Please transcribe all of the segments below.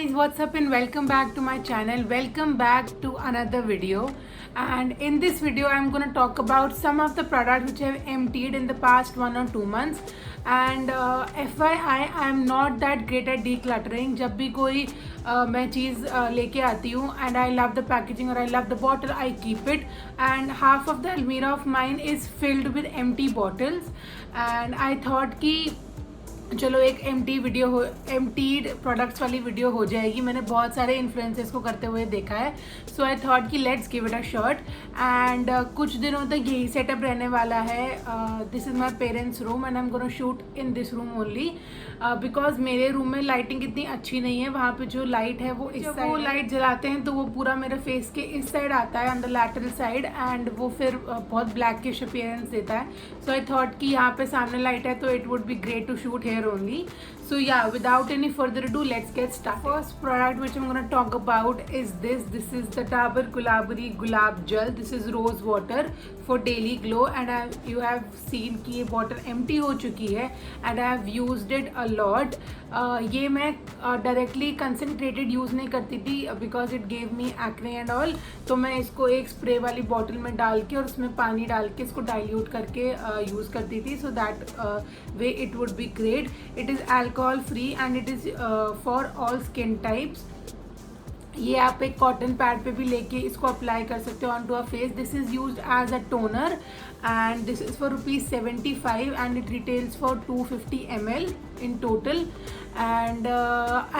guys, what's up and welcome back to my channel. Welcome back to another video. And in this video I'm going to talk about some of the products which I've emptied in the past 1 or 2 months. And FYI, I'm not that great at decluttering. जब भी कोई मैं चीज़ लेके आती हूँ and I love the packaging or I love the bottle, I keep it. And half of the Almirah of mine is filled with empty bottles. And I thought कि चलो एक एम्प्टीड प्रोडक्ट्स वाली वीडियो हो जाएगी. मैंने बहुत सारे influencers को करते हुए देखा है, सो आई थॉट कि let's give it a shot. And कुछ दिनों तक यही सेटअप रहने वाला है. This is my parents room and I am gonna shoot in this room only because मेरे रूम में लाइटिंग इतनी अच्छी नहीं है. वहाँ पे जो लाइट है वो वो लाइट जलाते हैं तो वो पूरा मेरे फेस के इस साइड आता है, on the lateral side, and वो फिर बहुत ब्लैकिश अपीयरेंस देता है. सो आई थॉट कि यहाँ पे सामने लाइट है तो it would be great to shoot here only. So yeah, without any further ado, let's get started. First product which I'm going to talk about is this is the Dabur Gulabari Gulab Jal. This is rose water for daily glow, and you have seen कि ये bottle empty हो चुकी है and I have used it a lot. ये मैं directly concentrated use नहीं करती थी because it gave me acne and all. तो मैं इसको एक स्प्रे वाली बॉटल में डाल के और उसमें पानी डाल के इसको डाइल्यूट करके यूज़ करती थी. So that way it would be great. It is alcohol free and it is for all skin types. ये आप एक कॉटन पैड पे भी लेके इसको अप्लाई कर सकते हो on to a face. This is used as a toner and this is for ₹75 and it retails for 250 ml in total. And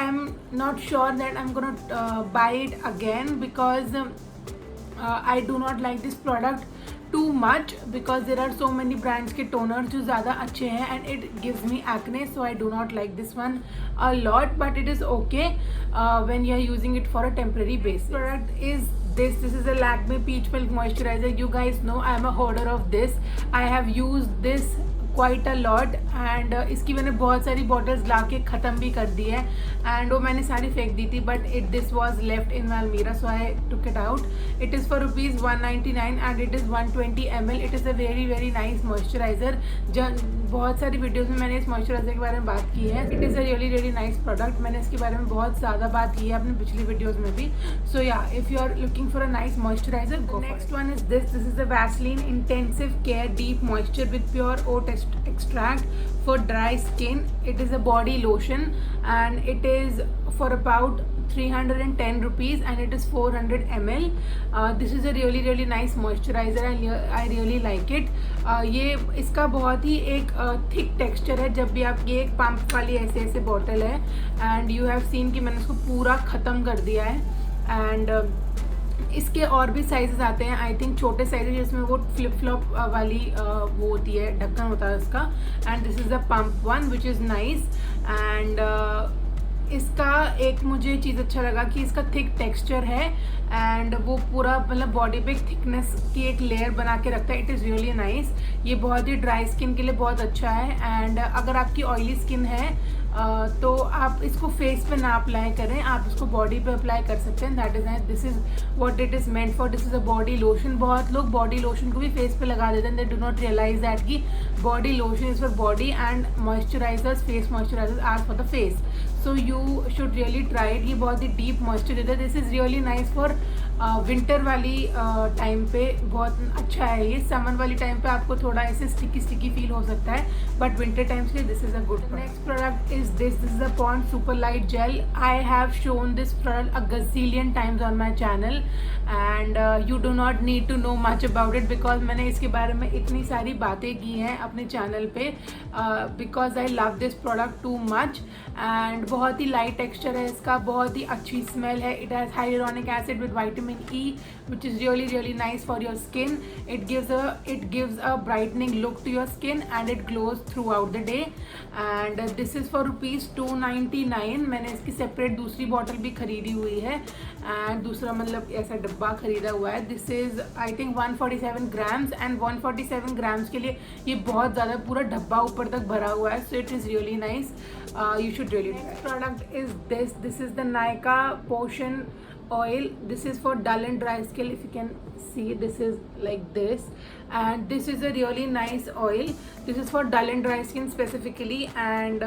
I'm not sure that I'm gonna buy it again because I do not like this product too much because there are so many brands के toner जो ज़्यादा अच्छे हैं and it gives me acne, so I do not like this one a lot, but it is okay when you are using it for a temporary basis. Product is this is a Lakme Peach Milk Moisturizer. You guys know I am a hoarder of this. I have used this quite a lot and इसकी मैंने बहुत सारी bottles ला के ख़त्म भी कर दी है and वो मैंने सारी फेंक दी थी, but this was left in my अलमीरा, so I took it out. It is for ₹199 and it is 120 ml. It is a very very nice moisturiser. बहुत सारी वीडियोज़ में मैंने इस मॉइस्चराइज़र के बारे में बात की है. It is a really really nice product. मैंने इसके बारे में बहुत ज़्यादा बात की है अपने पिछली वीडियोज़ में भी. So yeah, if you are looking for a nice moisturiser, go. Next one is this is a Vaseline intensive care deep moisture with pure oat extract for dry skin. It is a body lotion and it is for about 310 rupees and it is 400 ml. This is a really really nice moisturizer and I really like it. ये इसका बहुत ही एक thick texture है. जब भी आप ये एक पंप वाली ऐसे बॉटल है एंड यू हैव सीन कि मैंने उसको पूरा ख़त्म कर दिया है. एंड इसके और भी साइजेस आते हैं. आई थिंक छोटे साइजेस जिसमें वो फ्लिप फ्लॉप वाली वो होती है, ढक्कन होता है उसका. And this is the pump one which is nice. And इसका एक मुझे चीज़ अच्छा लगा कि इसका थिक टेक्सचर है एंड वो पूरा मतलब बॉडी पे थिकनेस की एक लेयर बना के रखता है. It is really nice. ये बहुत ही ड्राई स्किन के लिए बहुत अच्छा है. एंड अगर आपकी ऑयली स्किन है तो आप इसको फेस पे ना अप्लाई करें, आप इसको बॉडी पे अप्लाई कर सकते हैं. That is this is what it is meant for. This is a body lotion. बहुत लोग बॉडी लोशन को भी फेस पे लगा देते हैं. They do not realise that कि body lotion is for body and moisturisers, face moisturisers are for the face. So you should really try it. ये बहुत ही deep moisturiser. This is really nice for winter वाली time पे बहुत अच्छा है. ये समर वाली टाइम पे आपको थोड़ा ऐसे स्टिकी फील हो सकता है, बट विंटर टाइम्स के लिए this is a good. Next product is this is a Pond super light gel. I have shown this product a gazillion times on my channel and you do not need to know much about it because मैंने इसके बारे में इतनी सारी बातें की हैं अपने चैनल पे because I love this product too much. And बहुत ही लाइट टेक्सचर है इसका, बहुत ही अच्छी स्मेल है. It has hyaluronic acid with vitamin E which is really really nice for your skin. It gives a brightening look to your skin and it glows throughout the day. And this is for ₹299. मैंने इसकी separate दूसरी bottle भी खरीदी हुई है and दूसरा मतलब ऐसा डब्बा खरीदा हुआ है. This is I think 147 grams and 147 grams के लिए ये बहुत ज़्यादा पूरा डब्बा ऊपर तक भरा हुआ है. So it is really nice. You should really try. Next product is this is the Nykaa Potion oil. This is for dull and dry skin. If you can see, this is like this, and this is a really nice oil. This is for dull and dry skin specifically, and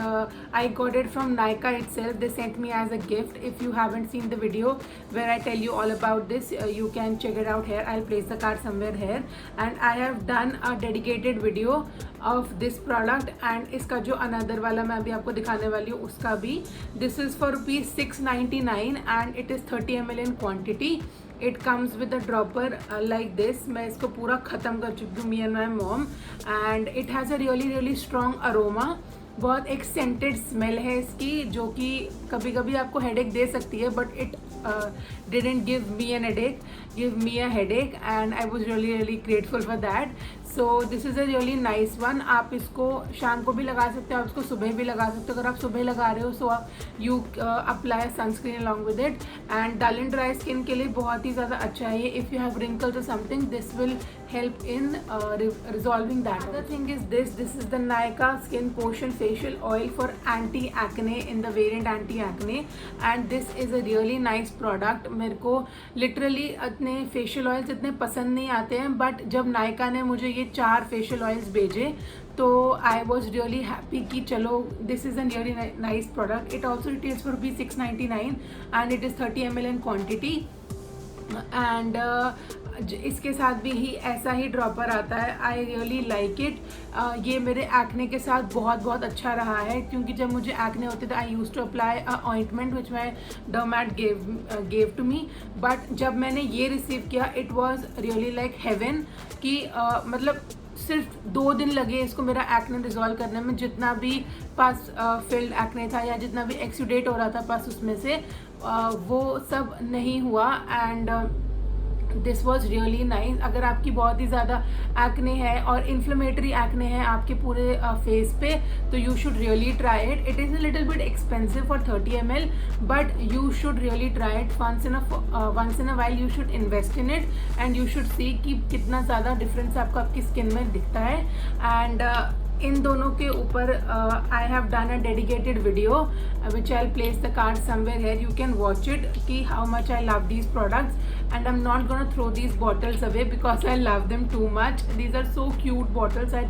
I got it from Nykaa itself. They sent me as a gift. If you haven't seen the video where I tell you all about this, you can check it out here. I'll place the card somewhere here, and I have done a dedicated video of this product, and इसका जो another वाला मैं अभी आपको दिखाने वाली हूँ उसका भी. This is for ₹699 and it is 30 ml in quantity. It comes with a dropper like this. मैं इसको पूरा ख़त्म कर चुकी हूँ, me and my mom, and it has a really strong aroma. बहुत एक सेंटेड स्मेल है इसकी, जो कि कभी कभी आपको हेडेक दे सकती है, but it didn't give me a headache, and I was really grateful for that. So this is a really nice one. आप इसको शाम को भी लगा सकते हो, आप इसको सुबह भी लगा सकते हो. अगर आप सुबह लगा रहे हो, so you apply sunscreen along with it. And dull and dry skin के लिए बहुत ही ज़्यादा अच्छा है ये. If you have wrinkles or something, this will help in resolving that. Another thing is this is the Nykaa Skin Potion Facial Oil for anti-acne in the variant anti-acne, and this is a really nice product. मेरे को literally इतने facial oils इतने पसंद नहीं आते हैं, but जब नायका ने मुझे ये 4 फेशियल ऑयल्स भेजे तो आई वॉज रियली हैप्पी कि चलो this is an really nice product. It also retails for ₹699 and it is 30 ml in quantity. And इसके साथ भी ही ऐसा ही ड्रॉपर आता है. I really like it. ये मेरे एक्ने के साथ बहुत अच्छा रहा है, क्योंकि जब मुझे एक्ने होते थे I use to apply a ointment which my derm gave to me, but जब मैंने ये रिसीव किया it was really like heaven कि मतलब सिर्फ 2 दिन लगे इसको मेरा एक्ने रिजॉल्व करने में. जितना भी पास फिल्ड एक्ने था या जितना भी एक्सीडेट हो रहा था पास उसमें से वो सब नहीं हुआ. And this was really nice. अगर आपकी बहुत ही ज़्यादा एक्ने है और इन्फ्लेमेटरी एक्ने है आपके पूरे फेस पे, तो you should really try it. It is a little bit expensive for 30 ml, but you should really try it once in a while. You should invest in it and you should see कि कितना ज़्यादा difference आपको आपकी skin में दिखता है. And in दोनों के ऊपर I have done a dedicated video which I place the card somewhere here. You can watch it कि how much I love these products, and I'm not gonna throw these bottles away because I love them too much. These are so cute bottles. I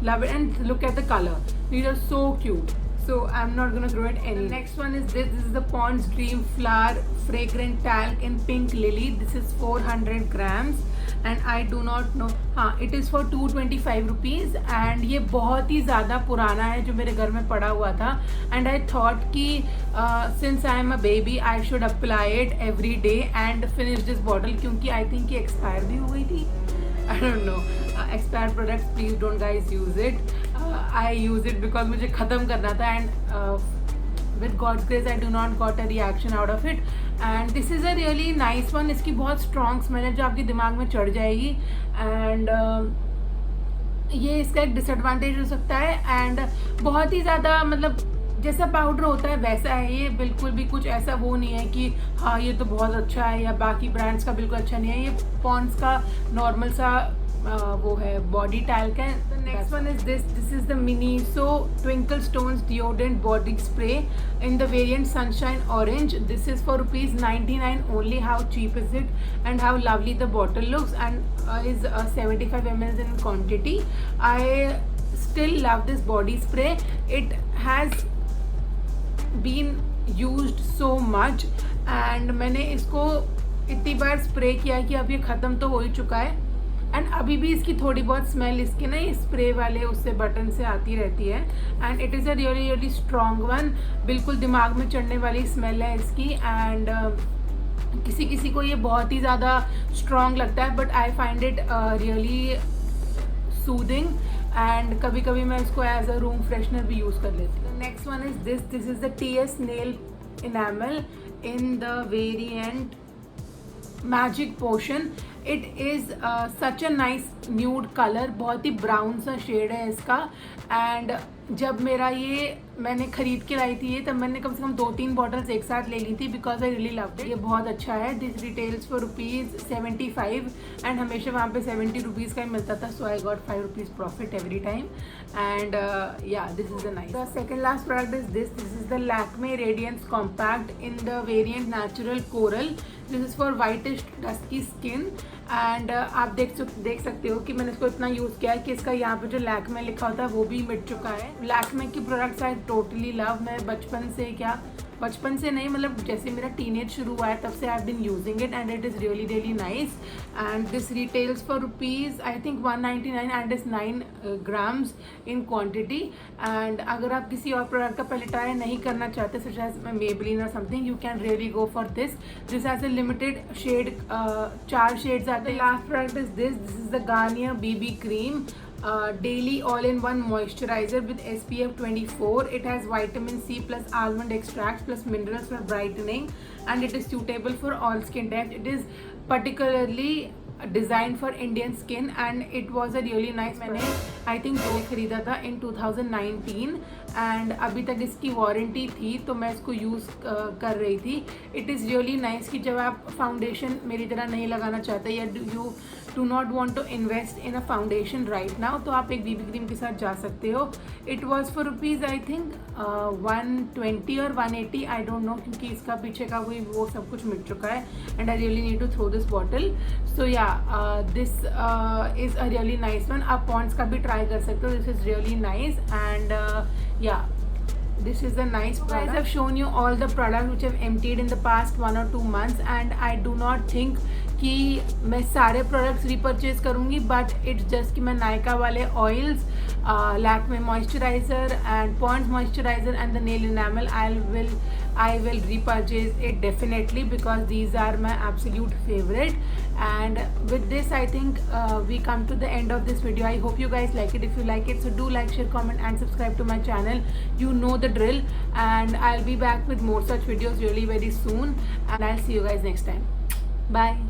love it, and look at the color. These are so cute. So I'm not gonna throw it any. The next one is this. This is the Pond's Dream Flower Fragrant Talc in Pink Lily. This is 400 grams. And I do not know. हाँ, it is for ₹225. And ये बहुत ही ज़्यादा पुराना है जो मेरे घर में पड़ा हुआ था. And I thought कि since I am a baby, I should apply it every day and finish this bottle, क्योंकि I think ये expire भी हो गई थी. I don't know. Expired products, please don't guys use it. I use it because मुझे ख़त्म करना था, and with God's grace I do not got a reaction out of it. And this is a really nice one. इसकी बहुत strong smell है जो आपके दिमाग में चढ़ जाएगी. And ये इसका एक डिसएडवांटेज हो सकता है. एंड बहुत ही ज़्यादा मतलब जैसा पाउडर होता है वैसा है ये. बिल्कुल भी कुछ ऐसा वो नहीं है कि हाँ ये तो बहुत अच्छा है या बाकी ब्रांड्स का बिल्कुल अच्छा नहीं है. ये पॉन्ड्स का नॉर्मल सा वो है बॉडी टैल्क है. The next one is this is the Miniso twinkle stones deodorant body spray in the variant Sunshine Orange. This is for ₹99 only. How cheap is it, and how lovely the bottle looks, and is 75 ml in quantity. I still love this body spray. It has been used so much, and मैंने इसको इतनी बार spray किया कि अब ये ख़त्म तो हो ही चुका है. एंड अभी भी इसकी थोड़ी बहुत स्मेल इसके ना स्प्रे वाले उससे बटन से आती रहती है. And it is a really strong one. बिल्कुल दिमाग में चढ़ने वाली स्मेल है इसकी. एंड किसी को ये बहुत ही ज़्यादा स्ट्रॉन्ग लगता है, but I find it really soothing. And कभी कभी मैं इसको एज अ रूम फ्रेशनर भी यूज़ कर लेती हूँ. Next one is this is the TS nail enamel in the variant magic potion. It is such a nice nude colour. बहुत ही ब्राउन सा शेड है इसका. एंड जब मेरा ये मैंने ख़रीद के लाई थी ये, तब मैंने कम से कम 2-3 बॉटल्स एक साथ ले ली थी because I really loved it. ये बहुत अच्छा है. दिस रिटेल्स फॉर ₹75 एंड हमेशा वहाँ पे ₹70 का ही मिलता था. So I got ₹5 profit every time. And yeah this is the nice. The second last product is this is the Lakme radiance compact in the variant natural coral. This is for whitish dusky skin and आप देख सकते हो कि मैंने इसको इतना use किया है कि इसका यहाँ पे जो लैक्मे लिखा होता है वो भी मिट चुका है। लैक्मे की प्रोडक्ट्स आई टोटली लव। मैं बचपन से नहीं, मतलब जैसे मेरा टीनेज शुरू हुआ है तब से I have been using it and it is really nice. And this retails for rupees I think 199 and is 9 grams in quantity. And अगर आप किसी और प्रोडक्ट का पहले ट्राई नहीं करना चाहते सच एज Maybelline और something, you can really go for this has a limited shade, 4 shades आते हैं। Last product is this is the Garnier BB cream, daily all-in-one moisturizer with SPF 24. It has vitamin C plus almond extracts plus minerals for brightening, and it is suitable for all skin types. It is particularly design for Indian skin and it was a really nice. मैंने I think दो खरीदा था इन 2019 and अभी तक इसकी warranty थी तो मैं इसको यूज़ कर रही थी। इट इज़ रियली नाइस कि जब आप फाउंडेशन मेरी तरह नहीं लगाना चाहते या you do not want to invest in a foundation right now तो आप एक BB क्रीम के साथ जा सकते हो। It was for rupees I think 120 और 180, आई डोंट नो, क्योंकि इसका पीछे का वो सब कुछ मिट चुका है and I really need to throw this bottle. So yeah this is a really nice one. आप पॉन्ड्स का भी ट्राई कर सकते हो। This is really nice and yeah this is a nice product. Guys, I've shown you all the products which I've emptied in the past 1 or 2 months and I do not think कि मैं सारे products repurchase करूँगी, but it's just कि मैं नायका वाले oils, Lakme moisturiser and Pond's moisturiser and the nail enamel I will repurchase it definitely because these are my absolute favorite. And with this I think we come to the end of this video. I hope you guys like it. If you like it, so do like, share, comment and subscribe to my channel. You know the drill, and I'll be back with more such videos really very soon, and I'll see you guys next time. Bye.